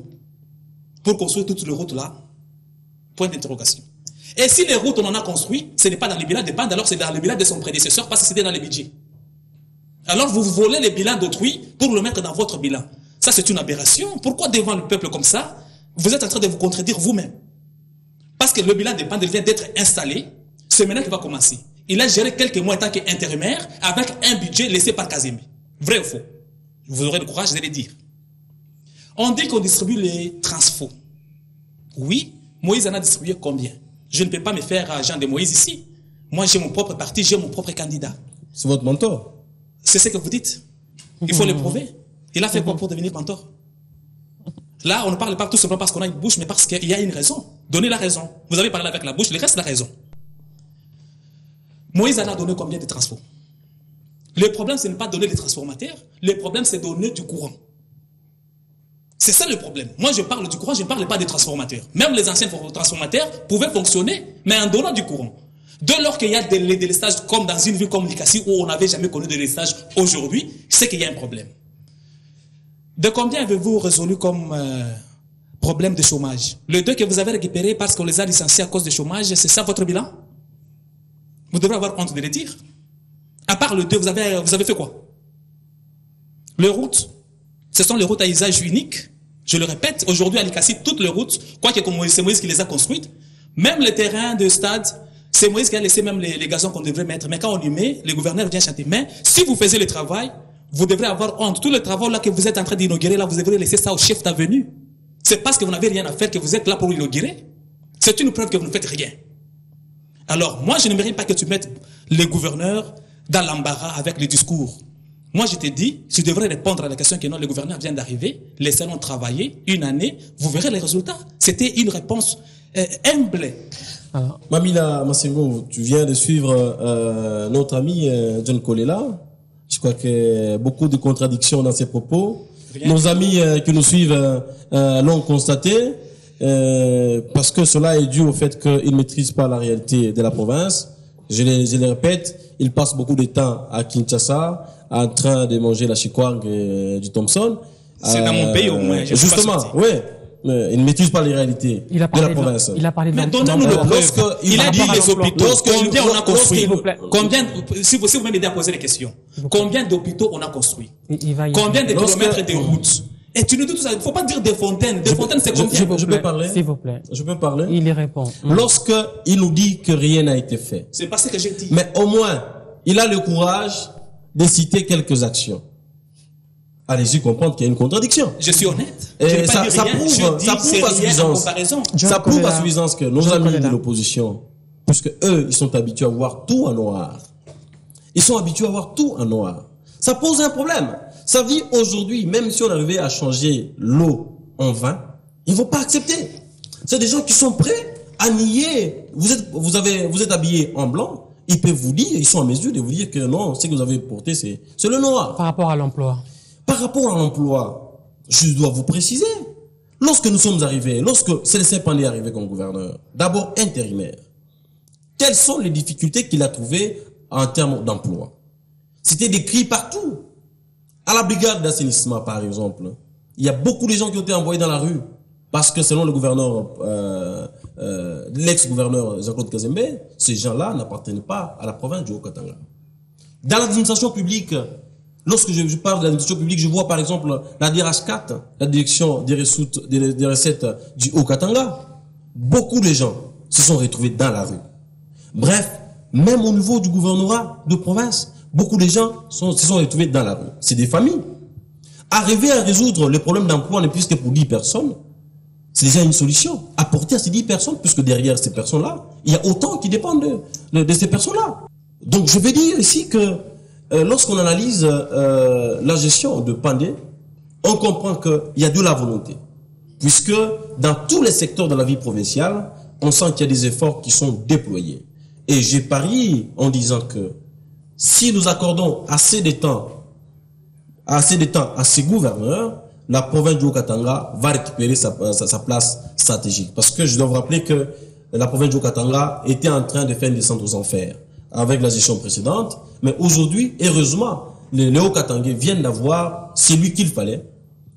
Pour construire toutes les routes là, point d'interrogation. Et si les routes on en a construit, ce n'est pas dans le bilan de Pande, alors c'est dans le bilan de son prédécesseur, parce que c'était dans le budget. Alors vous volez les bilans d'autrui pour le mettre dans votre bilan. Ça c'est une aberration. Pourquoi devant le peuple comme ça, vous êtes en train de vous contredire vous-même? Parce que le bilan de Pande vient d'être installé, c'est maintenant qu'il va commencer. Il a géré quelques mois en tant qu'intérimaire avec un budget laissé par Kazembe. Vrai ou faux? Vous aurez le courage de le dire. On dit qu'on distribue les transfos. Oui, Moïse en a distribué combien? Je ne peux pas me faire agent de Moïse ici. Moi, j'ai mon propre parti, j'ai mon propre candidat. C'est votre mentor. C'est ce que vous dites. Il faut le prouver. Il a fait quoi pour devenir mentor? Là, on ne parle pas tout simplement parce qu'on a une bouche, mais parce qu'il y a une raison. Donnez la raison. Vous avez parlé avec la bouche, le reste, la raison. Moïse en a donné combien de transfos? Le problème, ce n'est pas donner des transformateurs. Le problème, c'est donner du courant. C'est ça le problème. Moi, je parle du courant, je ne parle pas des transformateurs. Même les anciens transformateurs pouvaient fonctionner, mais en donnant du courant. Dès lors qu'il y a des délestages comme dans une ville comme Likasi, où on n'avait jamais connu de délestage aujourd'hui, c'est qu'il y a un problème. De combien avez-vous résolu comme problème de chômage? Le 2 que vous avez récupéré parce qu'on les a licenciés à cause du chômage, c'est ça votre bilan? Vous devrez avoir honte de le dire. À part le 2, vous avez fait quoi? Les routes, ce sont les routes à usage unique. Je le répète, aujourd'hui à Likasi, toutes les routes, quoique c'est Moïse qui les a construites, même les terrains de stade, c'est Moïse qui a laissé même les gazons qu'on devrait mettre. Mais quand on y met, le gouverneur vient chanter. Mais si vous faisiez le travail, vous devrez avoir honte. Tout le travail là que vous êtes en train d'inaugurer, là, vous devrez laisser ça au chef d'avenue. C'est parce que vous n'avez rien à faire que vous êtes là pour l'inaugurer. C'est une preuve que vous ne faites rien. Alors, moi, je ne mérite pas que tu mettes les gouverneurs dans l'embarras avec les discours. Moi, je te dis, tu devrais répondre à la question que non, le gouverneur vient d'arriver, laissez-le travailler 1 année, vous verrez les résultats. C'était une réponse humble. Alors. Mamila Massengo, tu viens de suivre notre ami John Kolela. Je crois qu'il y a beaucoup de contradictions dans ses propos. Nos amis qui nous suivent l'ont constaté, parce que cela est dû au fait qu'ils ne maîtrisent pas la réalité de la province. Je les répète, ils passent beaucoup de temps à Kinshasa, en train de manger la chikwang du Thompson. C'est dans mon pays au moins. Justement, oui. Il ne maîtrise pas les réalités de la province. Il a parlé de mais donnez-nous le preuve. Il a dit les hôpitaux. Combien on a construit? Combien, si vous m'aidez à poser les questions. Combien d'hôpitaux on a construit? Combien de kilomètres de routes? Et tu nous dis tout ça. Il ne faut pas dire des fontaines. Des fontaines, c'est combien? Je peux parler? S'il vous plaît. Je peux parler? Il y répond. Lorsque il nous dit que rien n'a été fait. C'est pas ce que j'ai dit. Mais au moins, il a le courage de citer quelques actions. Allez-y comprendre qu'il y a une contradiction. Je suis honnête. Et ça prouve à suffisance. Ça prouve à suffisance que nos amis de l'opposition, puisque eux, ils sont habitués à voir tout en noir. Ils sont habitués à voir tout en noir. Ça pose un problème. Ça dit aujourd'hui, même si on arrivait à changer l'eau en vin, ils vont pas accepter. C'est des gens qui sont prêts à nier. Vous êtes habillés en blanc. Ils peuvent vous dire, ils sont en mesure de vous dire que non, ce que vous avez porté, c'est le noir. Par rapport à l'emploi. Par rapport à l'emploi, je dois vous préciser. Lorsque nous sommes arrivés, lorsque Célestin Pandé est arrivé comme gouverneur, d'abord intérimaire, quelles sont les difficultés qu'il a trouvées en termes d'emploi? C'était décrit partout. À la brigade d'assainissement, par exemple, il y a beaucoup de gens qui ont été envoyés dans la rue parce que selon le gouverneur, l'ex-gouverneur Jean-Claude Kazembe, ces gens-là n'appartenaient pas à la province du Haut-Katanga. Dans l'administration publique, lorsque je parle de l'administration publique, je vois par exemple la DRH4, la direction des recettes du Haut-Katanga. Beaucoup de gens se sont retrouvés dans la rue. Bref, même au niveau du gouvernorat de province, beaucoup de gens se sont retrouvés dans la rue. C'est des familles. Arriver à résoudre le problème d'emploi ne plus que pour 10 personnes, c'est déjà une solution. Apporter apporter à ces 10 personnes, puisque derrière ces personnes-là, il y a autant qui dépendent de ces personnes-là. Donc je veux dire ici que lorsqu'on analyse la gestion de Pandé, on comprend qu'il y a de la volonté. Puisque dans tous les secteurs de la vie provinciale, on sent qu'il y a des efforts qui sont déployés. Et j'ai parié en disant que si nous accordons assez de temps à ces gouverneurs, la province du Haut-Katanga va récupérer sa place stratégique. Parce que je dois vous rappeler que la province du Haut-Katanga était en train de faire une descente aux enfers avec la gestion précédente. Mais aujourd'hui, heureusement, les Hauts-Katangais viennent d'avoir celui qu'il fallait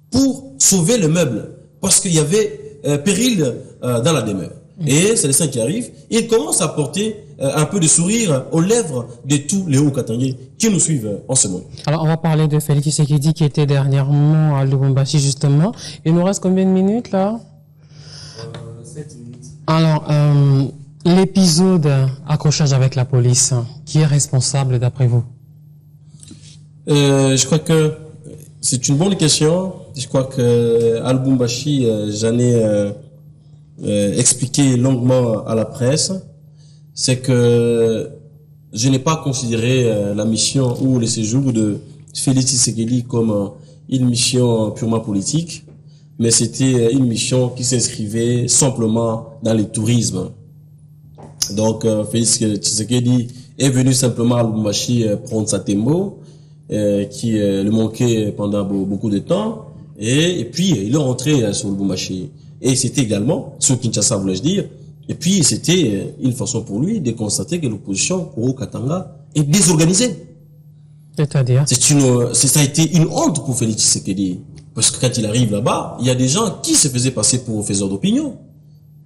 pour sauver le meuble. Parce qu'il y avait péril dans la demeure. Et c'est le saint qui arrive. Il commence à porter un peu de sourire aux lèvres de tous les Hauts-Katangais qui nous suivent en ce moment. Alors, on va parler de Félix Tshisekedi qui était dernièrement à Lubumbashi, justement. Il nous reste combien de minutes, là 7 minutes. Alors, l'épisode accrochage avec la police, qui est responsable d'après vous? Je crois que c'est une bonne question. Je crois que à Lubumbashi, j'en ai expliqué longuement à la presse. C'est que je n'ai pas considéré la mission ou le séjour de Félix Tshisekedi comme une mission purement politique, mais c'était une mission qui s'inscrivait simplement dans le tourisme. Donc, Félix Tshisekedi est venu simplement à Lubumbashi prendre sa tembo, qui le manquait pendant beaucoup de temps, et puis il est rentré sur Lubumbashi. Et c'était également, sur Kinshasa voulais-je dire, et puis c'était une façon pour lui de constater que l'opposition au Katanga est désorganisée. C'est-à-dire? Ça a été une honte pour Félix Tshisekedi. Parce que quand il arrive là-bas, il y a des gens qui se faisaient passer pour faiseurs d'opinion.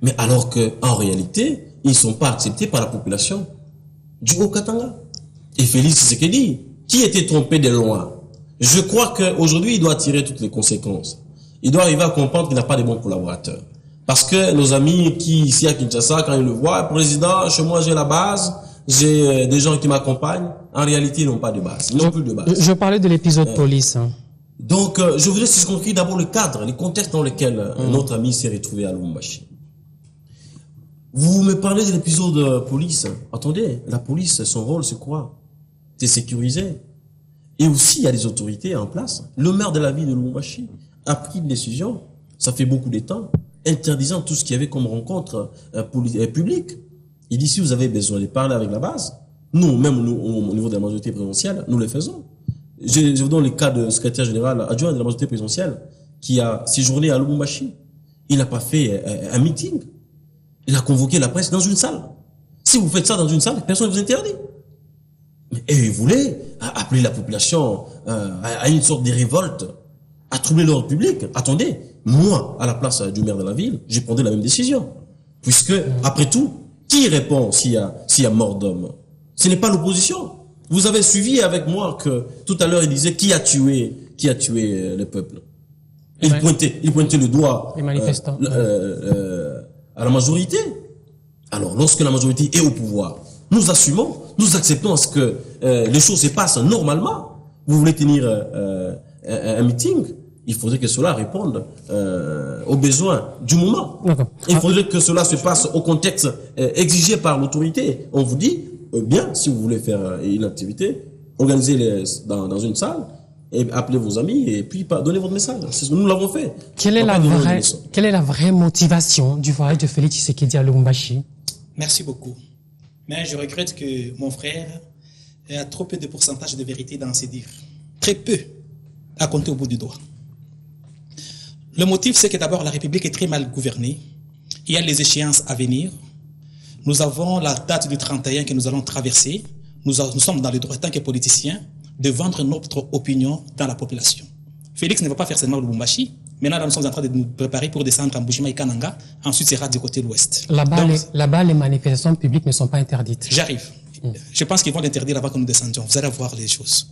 Mais alors que, en réalité, ils ne sont pas acceptés par la population du Haut-Katanga. Et Félix Tshisekedi, qui était trompé de loin, je crois qu'aujourd'hui, il doit tirer toutes les conséquences. Il doit arriver à comprendre qu'il n'a pas de bons collaborateurs. Parce que nos amis qui, ici à Kinshasa, quand ils le voient, président, chez moi j'ai la base, j'ai des gens qui m'accompagnent, en réalité, ils n'ont pas de base. Ils n'ont plus de base. Je parlais de l'épisode police. Donc, je voudrais circonscrire d'abord le cadre, le contexte dans lequel notre ami s'est retrouvé à Lubumbashi. Vous me parlez de l'épisode police. Attendez, la police, son rôle, c'est quoi? C'est sécuriser. Et aussi, il y a des autorités en place. Le maire de la ville de Lubumbashi a pris une décision, ça fait beaucoup de temps, interdisant tout ce qu'il y avait comme rencontre publique. Il dit, si vous avez besoin de parler avec la base, nous, même nous, au niveau de la majorité présidentielle, nous le faisons. Je vous donne le cas de secrétaire général adjoint de la majorité présidentielle qui a séjourné à Lubumbashi. Il n'a pas fait un meeting. Il a convoqué la presse dans une salle. Si vous faites ça dans une salle, personne ne vous interdit. Et il voulait appeler la population à une sorte de révolte, à troubler l'ordre public. Attendez, moi, à la place du maire de la ville, j'ai pris la même décision. Puisque, après tout, qui répond s'il y a mort d'homme? Ce n'est pas l'opposition. Vous avez suivi avec moi que tout à l'heure il disait qui a tué le peuple. Il pointait le doigt les manifestants. À la majorité. Alors, lorsque la majorité est au pouvoir, nous assumons, nous acceptons à ce que les choses se passent normalement. Vous voulez tenir un meeting, il faudrait que cela réponde aux besoins du moment. Il faudrait que cela se passe au contexte exigé par l'autorité. On vous dit, bien, si vous voulez faire une activité, organisez-les dans une salle, et appelez vos amis, et puis donnez votre message. C'est ce que nous l'avons fait. Quelle est la vraie motivation du voyage de Félix Tshisekedi à Lubumbashi? Merci beaucoup. Mais je regrette que mon frère a trop peu de pourcentage de vérité dans ses dires. Très peu à compter au bout du doigt. Le motif, c'est que d'abord, la République est très mal gouvernée. Il y a les échéances à venir. Nous avons la date du 31 que nous allons traverser. Nous sommes dans le droit, tant que politiciens, de vendre notre opinion dans la population. Félix ne va pas faire seulement le Lubumbashi. Maintenant, nous sommes en train de nous préparer pour descendre en Bushima et Kananga. Ensuite, c'est du côté de l'ouest. Là-bas, les manifestations publiques ne sont pas interdites. J'arrive. Je pense qu'ils vont l'interdire avant que nous descendions. Vous allez voir les choses.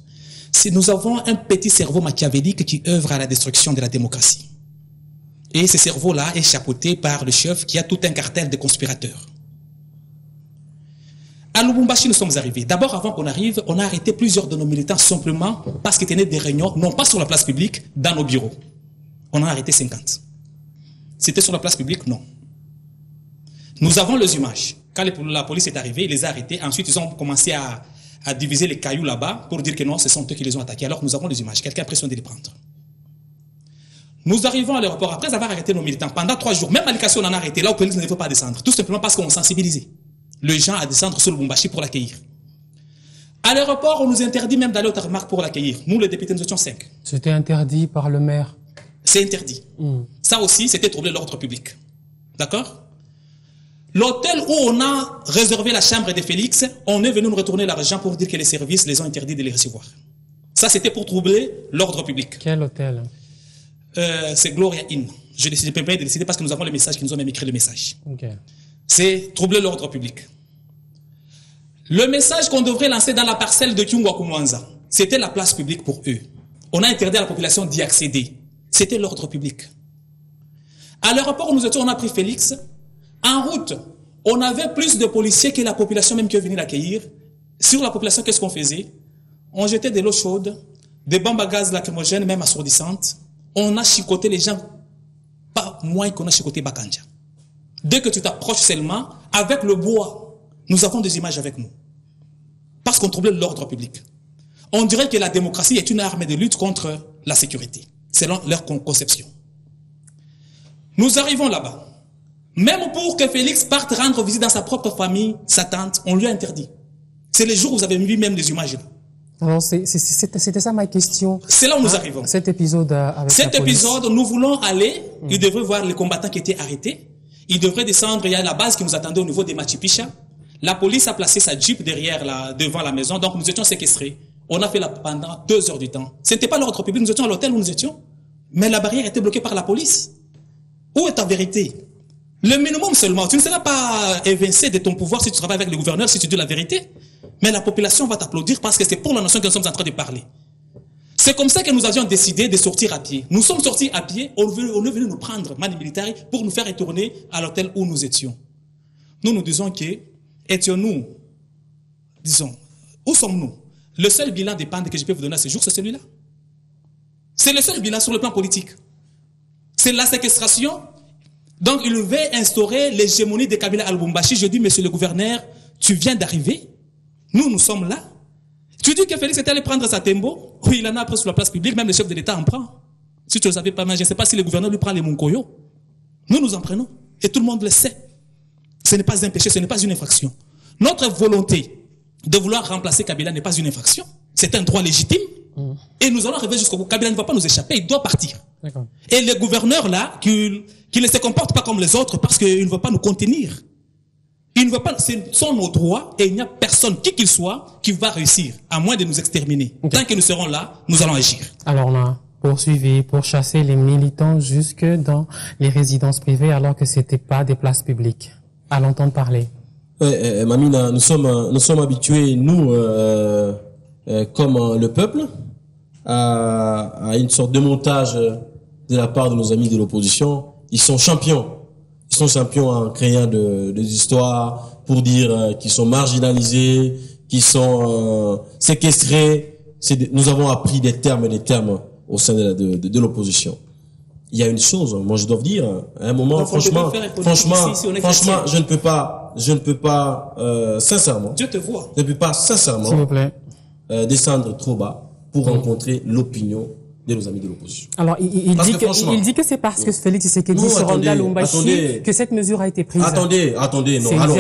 Nous avons un petit cerveau machiavélique qui œuvre à la destruction de la démocratie. Et ce cerveau-là est chapeauté par le chef qui a tout un cartel de conspirateurs. À Lubumbashi, nous sommes arrivés. D'abord, avant qu'on arrive, on a arrêté plusieurs de nos militants simplement parce qu'ils tenaient des réunions, non pas sur la place publique, dans nos bureaux. On en a arrêté 50. C'était sur la place publique? Non. Nous avons les images. Quand la police est arrivée, ils les a arrêtés. Ensuite, ils ont commencé à diviser les cailloux là-bas pour dire que non, ce sont eux qui les ont attaqués. Alors nous avons les images. Quelqu'un a pressionné de les prendre. Nous arrivons à l'aéroport après avoir arrêté nos militants. Pendant 3 jours, même à l'Ikassi, on en a arrêté. Là où police ne veut pas descendre. Tout simplement parce qu'on sensibilisait les gens à descendre sur le Lubumbashi pour l'accueillir. À l'aéroport, on nous interdit même d'aller au tarmac pour l'accueillir. Nous, les députés, nous étions 5. C'était interdit par le maire. C'est interdit. Ça aussi, c'était troubler l'ordre public. D'accord? L'hôtel où on a réservé la chambre de Félix, on est venu nous retourner l'argent pour dire que les services les ont interdits de les recevoir. Ça, c'était pour troubler l'ordre public. Quel hôtel? C'est Gloria Inn. Je ne peux pas décider parce que nous avons les messages qui nous ont même écrit le message. Okay. C'est troubler l'ordre public. Le message qu'on devrait lancer dans la parcelle de Kyungwa Kumwanza, c'était la place publique pour eux. On a interdit à la population d'y accéder. C'était l'ordre public. À l'aéroport où nous étions, on a pris Félix. En route, on avait plus de policiers que la population même qui est venue l'accueillir. Sur la population, qu'est-ce qu'on faisait? On jetait de l'eau chaude, des bombes à gaz lacrymogènes, même assourdissantes. On a chicoté les gens, pas moins qu'on a chicoté Bakanja. Dès que tu t'approches seulement, avec le bois, nous avons des images avec nous. Parce qu'on troublait l'ordre public. On dirait que la démocratie est une arme de lutte contre la sécurité, selon leur conception. Nous arrivons là-bas. Même pour que Félix parte rendre visite dans sa propre famille, sa tante, on lui a interdit. C'est les jours où vous avez vu même les images là. Alors, c'était ça ma question. C'est là où nous arrivons. Cet épisode avec Cet épisode, nous voulons aller, ils devraient voir les combattants qui étaient arrêtés. Ils devraient descendre, il y a la base qui nous attendait au niveau des Machipicha. La police a placé sa jeep devant la maison, donc nous étions séquestrés. On a fait là pendant 2 heures du temps. Ce n'était pas l'ordre public, nous étions à l'hôtel où nous étions. Mais la barrière était bloquée par la police. Où est ta vérité? Le minimum seulement. Tu ne seras pas évincé de ton pouvoir si tu travailles avec le gouverneur, si tu dis la vérité. Mais la population va t'applaudir parce que c'est pour la nation que nous sommes en train de parler. C'est comme ça que nous avions décidé de sortir à pied. Nous sommes sortis à pied, on est venu nous prendre, Mani Militaire, pour nous faire retourner à l'hôtel où nous étions. Nous disons que, étions-nous, disons, où sommes-nous? Le seul bilan des pandes que je peux vous donner à ce jour, c'est celui-là. C'est le seul bilan sur le plan politique. C'est la séquestration. Donc, il veut instaurer l'hégémonie de Kabila al-Lubumbashi. Je dis, monsieur le gouverneur, tu viens d'arriver. Nous sommes là. Tu dis que Félix est allé prendre sa tembo. Oui, il en a après sur la place publique. Même le chef de l'État en prend. Si tu ne le savais pas, mais je ne sais pas si le gouverneur lui prend les Monkoyo. Nous en prenons. Et tout le monde le sait. Ce n'est pas un péché, ce n'est pas une infraction. Notre volonté de vouloir remplacer Kabila n'est pas une infraction. C'est un droit légitime. Et nous allons arriver jusqu'au bout. Kabila ne va pas nous échapper, il doit partir. Et les gouverneurs là, qui ne se comportent pas comme les autres parce qu'ils ne veulent pas nous contenir. Ils ne veulent pas, ce sont nos droits et il n'y a personne, qui qu'il soit, qui va réussir, à moins de nous exterminer. Tant que nous serons là, nous allons agir. Alors on a poursuivi pour chasser les militants jusque dans les résidences privées alors que c'était pas des places publiques. À l'entendre parler. Mamina, nous sommes habitués, nous, comme le peuple, à une sorte de montage de la part de nos amis de l'opposition. Ils sont champions. Ils sont champions en créant des histoires pour dire qu'ils sont marginalisés, qu'ils sont séquestrés. Nous avons appris des termes au sein de l'opposition. Il y a une chose, moi je dois vous dire, à un moment, franchement, je ne peux pas, sincèrement. Dieu te voit. Je ne peux pas, sincèrement, s'il vous plaît, descendre trop bas pour rencontrer l'opinion de nos amis de l'opposition. Alors, il dit que c'est parce que Félix Tshisekedi se rendait à Lubumbashi que cette mesure a été prise. Attendez, non. Alors,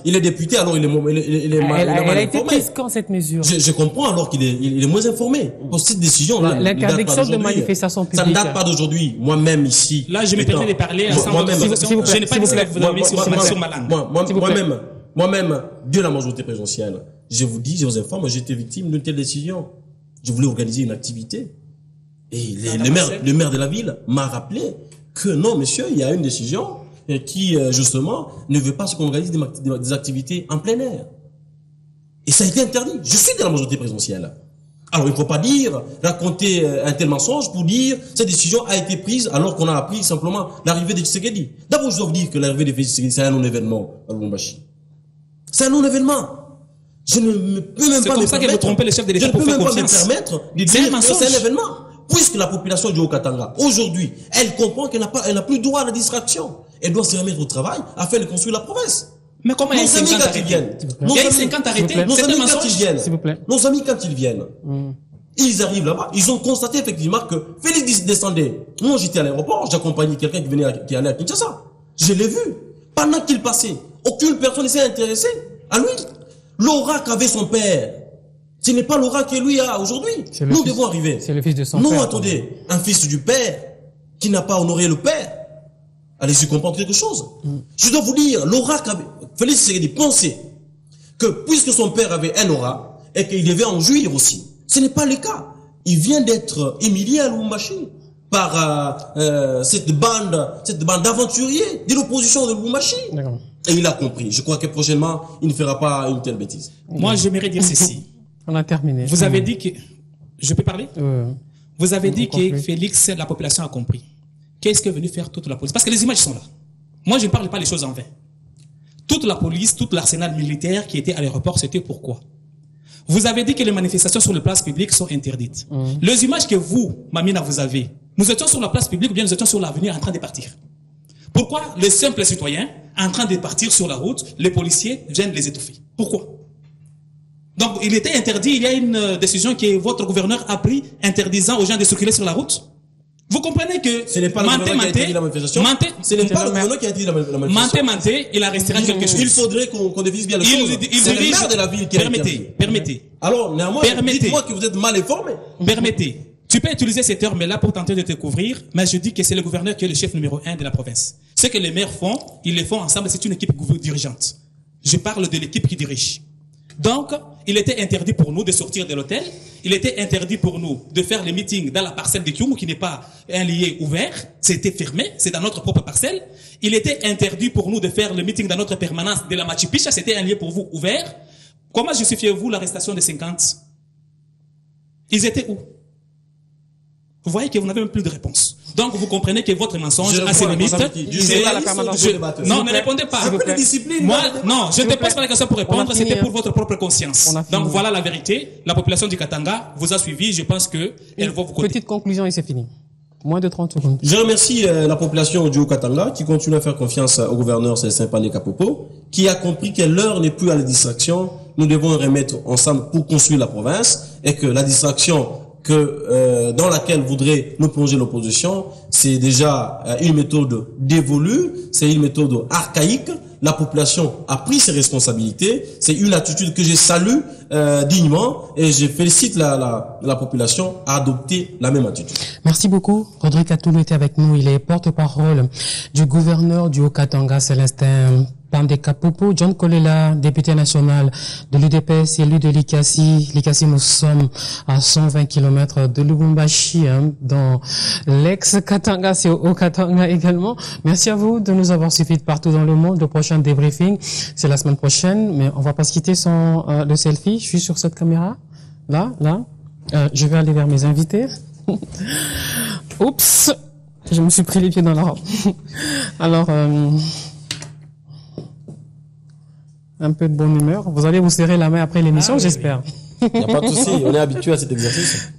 il est député, alors il est mal informé. Elle a été prise quand cette mesure? Je comprends alors qu'il est moins informé. Pour cette décision-là. L'interdiction de manifestation publique. Ça ne date pas d'aujourd'hui. Moi-même ici. Là, je me permets de parler à je n'ai pas dit que vous avez sur ma langue. Moi-même, de la majorité présidentielle, je vous dis, je vous informe, j'étais victime d'une telle décision. Je voulais organiser une activité. Et le maire de la ville m'a rappelé que non, monsieur, il y a une décision qui, justement, ne veut pas qu'on organise des activités en plein air. Et ça a été interdit. Je suis de la majorité présidentielle. Alors, il ne faut pas raconter un tel mensonge pour dire cette décision a été prise alors qu'on a appris simplement l'arrivée de Tshisekedi. D'abord, je dois vous dire que l'arrivée de Tshisekedi, c'est un non-événement à Lubumbashi. C'est un non-événement. Je ne peux même pas me permettre. C'est comme ça que vous trompez le chef de l'État pour faire confiance. Je ne peux même pas me permettre de dire que c'est un événement. puisque la population du Haut-Katanga, aujourd'hui, elle comprend qu'elle n'a plus droit à la distraction. Elle doit se remettre au travail afin de construire la province. Mais comment il y a 50 arrêtés? Il y a 50 arrêtés. Nos C'est un amis, quand mensonge. ils viennent, S'il vous plaît. nos amis, quand ils viennent, ils arrivent là-bas, ils ont constaté effectivement que Félix descendait. Moi, j'étais à l'aéroport, j'accompagnais quelqu'un qui allait à Kinshasa. Je l'ai vu. Pendant qu'il passait, aucune personne ne s'est intéressée à lui. L'aura qu'avait son père, ce n'est pas l'aura que lui a aujourd'hui. Nous devons arriver. C'est le fils de son non, père. Non, attendez, un fils du père qui n'a pas honoré le père. Allez-y comprendre quelque chose. Je dois vous dire, l'aura qu'avait Félix Tshisekedi pensait que puisque son père avait un aura et qu'il devait en jouir aussi. Ce n'est pas le cas. Il vient d'être humilié à Lubumbashi par cette bande d'aventuriers de l'opposition de Lubumbashi. Et il a compris. Je crois que prochainement, il ne fera pas une telle bêtise. Moi, j'aimerais dire ceci. On a terminé. Vous avez dit que... Je peux parler? Vous avez dit que Félix, la population a compris. Qu'est-ce qu'est venu faire toute la police? Parce que les images sont là. Moi, je ne parle pas les choses en vain. Toute la police, tout l'arsenal militaire qui était à l'aéroport, c'était pourquoi? Vous avez dit que les manifestations sur les places publiques sont interdites. Les images que vous, Mamina, vous avez, nous étions sur la place publique ou bien nous étions sur l'avenue en train de partir. Pourquoi les simples citoyens, en train de partir sur la route, les policiers viennent les étouffer? Pourquoi? Donc, il était interdit, il y a une décision que votre gouverneur a pris interdisant aux gens de circuler sur la route. Vous comprenez que ce n'est pas le gouverneur qui a interdit la manifestation. Ce n'est pas le gouverneur qui a interdit la manifestation. Il a restreint quelque chose. Il faudrait qu'on définisse bien les choses. C'est le maire de la ville qui a interdit. Permettez. Alors, néanmoins, dites-moi que vous êtes mal informé. Permettez. Tu peux utiliser ces termes-là pour tenter de te couvrir, mais je dis que c'est le gouverneur qui est le chef numéro 1 de la province. Ce que les maires font, ils le font ensemble, c'est une équipe dirigeante. Je parle de l'équipe qui dirige. Donc, il était interdit pour nous de sortir de l'hôtel. Il était interdit pour nous de faire les meetings dans la parcelle de Kyungu, qui n'est pas un lieu ouvert. C'était fermé. C'est dans notre propre parcelle. Il était interdit pour nous de faire le meeting dans notre permanence de la Machu Picchu. C'était un lieu pour vous ouvert. Comment justifiez-vous l'arrestation des 50? Ils étaient où? Vous voyez que vous n'avez même plus de réponse. Donc, vous comprenez que votre mensonge a ses limites. Non, ne répondez pas. Moi, non, je ne te pose pas la question pour répondre, c'était pour votre propre conscience. Donc, voilà la vérité. La population du Katanga vous a suivi, je pense que elle va vous côté. Petite conclusion et c'est fini. Moins de 30 secondes. Je remercie la population du Haut-Katanga qui continue à faire confiance au gouverneur Célestin Pandé-Kapopo, qui a compris que l'heure n'est plus à la distraction. Nous devons remettre ensemble pour construire la province et que la distraction dans laquelle voudrait nous plonger l'opposition, c'est déjà une méthode dévolue, c'est une méthode archaïque. La population a pris ses responsabilités. C'est une attitude que je salue dignement et je félicite la population à adopter la même attitude. Merci beaucoup. Rodrigue Atoulou était avec nous. Il est porte-parole du gouverneur du Haut-Katanga, Célestin Pandé-Kapopo. John Kolela, député national de l'UDPS, élu de Likasi. Likasi, nous sommes à 120 km de Lubumbashi, dans l'ex-Katanga, c'est au Katanga également. Merci à vous de nous avoir suivis de partout dans le monde. Le prochain débriefing, c'est la semaine prochaine, mais on va pas se quitter sans le selfie. Je suis sur cette caméra. Là. Je vais aller vers mes invités. Oups! Je me suis pris les pieds dans la robe. Alors, un peu de bonne humeur. Vous allez vous serrer la main après l'émission, j'espère. Il n'y a pas de souci, on est habitué à cet exercice.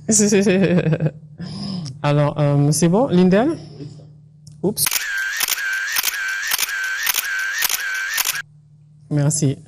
Alors, c'est bon, Lindel? Oups. Merci.